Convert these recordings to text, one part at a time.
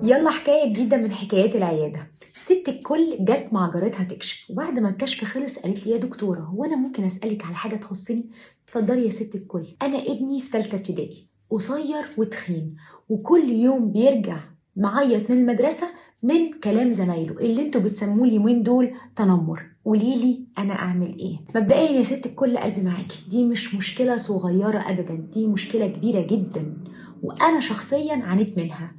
يلا حكاية جديدة من حكايات العيادة. ست الكل جت مع جارتها تكشف، وبعد ما الكشف خلص قالت لي: يا دكتورة، هو أنا ممكن أسألك على حاجة تخصني؟ اتفضلي يا ست الكل. أنا ابني في 3 ابتدائي، قصير وتخين، وكل يوم بيرجع معيط من المدرسة من كلام زمايله اللي انتوا بتسموه اليومين دول تنمر. قوليلي أنا أعمل إيه؟ مبدئيا يا ست الكل، قلبي معاكي، دي مش مشكلة صغيرة أبدا، دي مشكلة كبيرة جدا، وأنا شخصيا عانيت منها.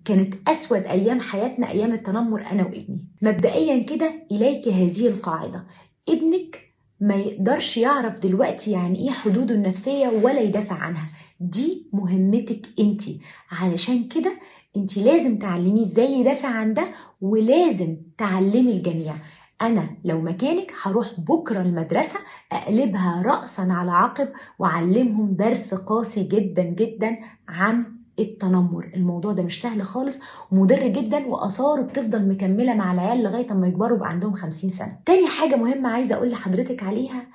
كانت أسود أيام حياتنا أيام التنمر أنا وابني. مبدئيا كده إليك هذه القاعدة: ابنك ما يقدرش يعرف دلوقتي يعني إيه حدوده النفسية ولا يدافع عنها، دي مهمتك انتي. علشان كده انتي لازم تعلميه ازاي يدافع عن ده، ولازم تعلمي الجميع. أنا لو مكانك هروح بكرة المدرسة أقلبها رأسا على عقب وأعلمهم درس قاسي جدا جدا عن التنمر. الموضوع ده مش سهل خالص ومضر جدا، وآثاره بتفضل مكملة مع العيال لغاية ما يكبروا بقى عندهم 50 سنة. تاني حاجة مهمة عايزة أقول لحضرتك عليها: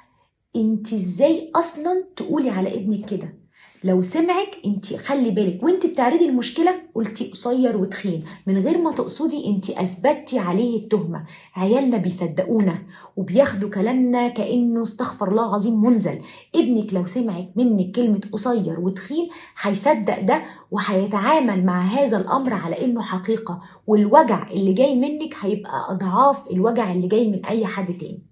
انت ازاي أصلا تقولي على ابنك كده؟ لو سمعك انت خلي بالك، وانت بتعرضي المشكلة قلتي قصير وتخين من غير ما تقصدي، انت اثبتي عليه التهمة. عيالنا بيصدقونا وبياخدوا كلامنا كأنه استغفر الله العظيم منزل. ابنك لو سمعك منك كلمة قصير وتخين هيصدق ده، وهيتعامل مع هذا الأمر على انه حقيقة، والوجع اللي جاي منك هيبقى أضعاف الوجع اللي جاي من أي حد تاني.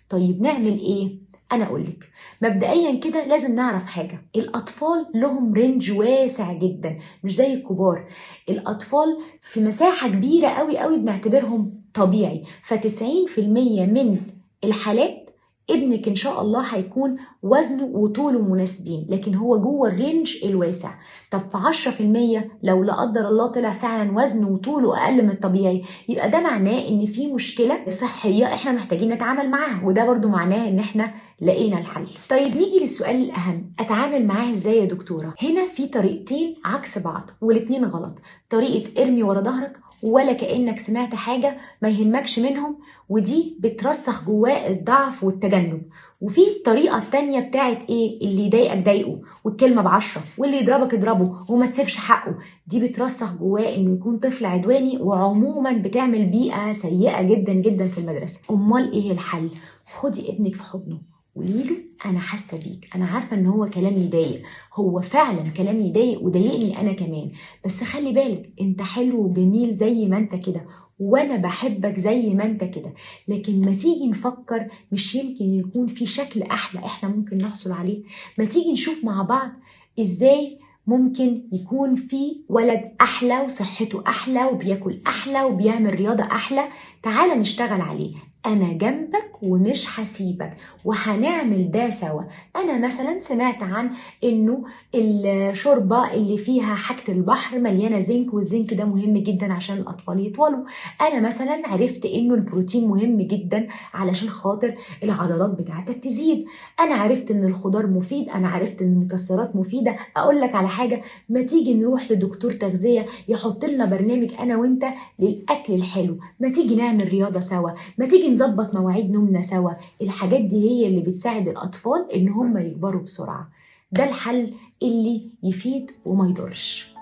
طيب نعمل ايه؟ أنا أقولك. مبدئيا كده لازم نعرف حاجة: الأطفال لهم رينج واسع جدا، مش زي الكبار. الأطفال في مساحة كبيرة قوي قوي بنعتبرهم طبيعي، ف90% من الحالات ابنك إن شاء الله هيكون وزنه وطوله مناسبين، لكن هو جوه الرينج الواسع. طب في 10% لو لا قدر الله طلع فعلا وزنه وطوله أقل من الطبيعي، يبقى ده معناه إن في مشكلة صحية إحنا محتاجين نتعامل معاها، وده برضو معناه إن إحنا لقينا الحل. طيب نيجي للسؤال الأهم: أتعامل معاه إزاي يا دكتورة؟ هنا في طريقتين عكس بعض والاتنين غلط. طريقة ارمي ورا ظهرك ولا كأنك سمعت حاجة، ما يهمكش منهم، ودي بترسخ جواه الضعف والتجنب. وفي الطريقة التانية بتاعت ايه؟ اللي يضايقك ضايقه، والكلمة ب10، واللي يضربك اضربه وما تسيبش حقه. دي بترسخ جواه انه يكون طفل عدواني، وعموما بتعمل بيئة سيئة جدا جدا في المدرسة. امال ايه الحل؟ خدي ابنك في حضنه، قوليله: انا حاسه بيك، انا عارفه ان هو كلام يضايق، هو فعلا كلام يضايق وضايقني انا كمان، بس خلي بالك انت حلو وجميل زي ما انت كده، وانا بحبك زي ما انت كده. لكن ما تيجي نفكر، مش يمكن يكون في شكل احلى احنا ممكن نحصل عليه؟ ما تيجي نشوف مع بعض ازاي ممكن يكون في ولد احلى وصحته احلى وبياكل احلى وبيعمل رياضه احلى. تعال نشتغل عليه، أنا جنبك ومش هسيبك، وهنعمل ده سوا. أنا مثلا سمعت عن إنه الشوربة اللي فيها حاجة البحر مليانة زنك، والزنك ده مهم جدا عشان الأطفال يطولوا. أنا مثلا عرفت إنه البروتين مهم جدا علشان خاطر العضلات بتاعتك تزيد. أنا عرفت إن الخضار مفيد، أنا عرفت إن المكسرات مفيدة. أقول لك على حاجة: ما تيجي نروح لدكتور تغذية يحط لنا برنامج أنا وإنت للأكل الحلو، ما تيجي نعمل رياضة سوا، ما تيجي نظبط مواعيد نومنا سوا. الحاجات دي هي اللي بتساعد الأطفال إن هم يكبروا بسرعة. ده الحل اللي يفيد وما يضرش.